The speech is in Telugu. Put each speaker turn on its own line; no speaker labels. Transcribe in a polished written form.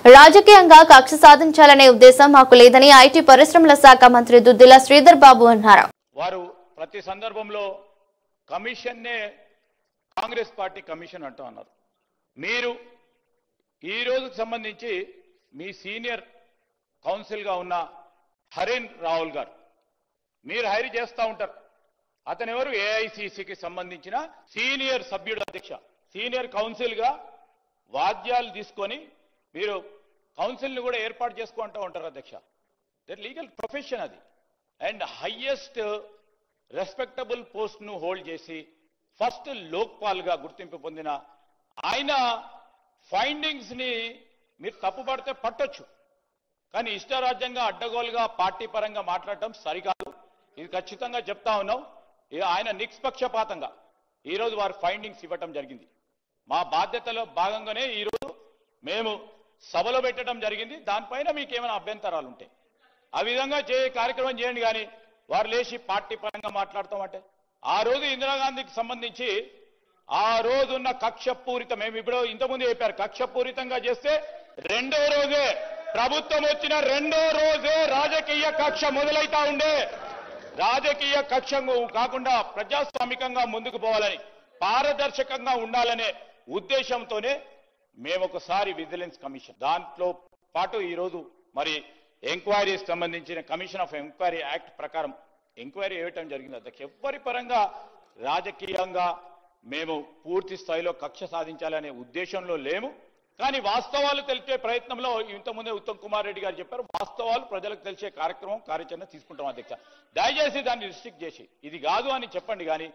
రాజకీయంగా కక్ష సాధించాలనే ఉద్దేశం మాకు లేదని ఐటీ పరిశ్రమల శాఖ మంత్రి దుద్దిల శ్రీధర్ బాబు అన్నారు.
వారు ప్రతి సందర్భంలో కమిషన్నే కాంగ్రెస్ పార్టీ కమిషన్ అంటూ అన్నారు. మీరు ఈ రోజుకు సంబంధించి మీ సీనియర్ కౌన్సిల్ గా ఉన్న హరీన్ రావుల్ గారు మీరు హైర్ చేస్తూ ఉంటారు. అతను ఎవరు? ఏఐసిసికి సంబంధించిన సీనియర్ సభ్యుడు అధ్యక్ష. సీనియర్ కౌన్సిల్ గా వాద్యాలు తీసుకొని మీరు కౌన్సిల్ ని కూడా ఏర్పాటు చేసుకుంటూ ఉంటారు అధ్యక్ష. దట్ లీగల్ ప్రొఫెషన్ అది. అండ్ హైయెస్ట్ రెస్పెక్టబుల్ పోస్ట్ ను హోల్డ్ చేసి ఫస్ట్ లోక్పాల్ గా గుర్తింపు పొందిన ఆయన ఫైండింగ్స్ ని మీరు తప్పుపడితే పట్టొచ్చు, కానీ ఇష్టరాజ్యంగా అడ్డగోలుగా పార్టీ పరంగా మాట్లాడటం సరికాదు. ఇది ఖచ్చితంగా చెప్తా ఉన్నాం. ఆయన నిష్పక్షపాతంగా ఈరోజు వారు ఫైండింగ్స్ ఇవ్వటం జరిగింది. మా బాధ్యతలో భాగంగానే ఈరోజు మేము సభలో పెట్టడం జరిగింది. దానిపైన మీకు ఏమైనా అభ్యంతరాలు ఉంటే ఆ విధంగా కార్యక్రమం చేయండి. కానీ వారు లేచి పార్టీ పరంగా మాట్లాడతామంటే ఆ రోజు ఇందిరాగాంధీకి సంబంధించి ఆ రోజున్న కక్షపూరిత, మేము ఇప్పుడు ఇంతకుముందు చెప్పారు, కక్షపూరితంగా చేస్తే రెండో రోజే ప్రభుత్వం వచ్చిన రెండో రోజే రాజకీయ కక్ష మొదలైతా ఉండే. రాజకీయ కక్ష కాకుండా ప్రజాస్వామికంగా ముందుకు పోవాలని, పారదర్శకంగా ఉండాలనే ఉద్దేశంతోనే మేము ఒకసారి విజిలెన్స్ కమిషన్ దాంట్లో పాటు ఈరోజు మరి ఎంక్వైరీకి సంబంధించిన కమిషన్ ఆఫ్ ఎంక్వైరీ యాక్ట్ ప్రకారం ఎంక్వైరీ వేయటం జరిగింది అధ్యక్ష. ఎవరి పరంగా రాజకీయంగా మేము పూర్తి స్థాయిలో కక్ష సాధించాలనే ఉద్దేశంలో లేము. కానీ వాస్తవాలు తెలిపే ప్రయత్నంలో ఇంతకుముందే ఉత్తమ్ కుమార్ రెడ్డి గారు చెప్పారు, వాస్తవాలు ప్రజలకు తెలిసే కార్యక్రమం కార్యాచరణ తీసుకుంటాం అధ్యక్ష. దయచేసి దాన్ని రిస్ట్రిక్ట్ చేసి ఇది కాదు అని చెప్పండి. కానీ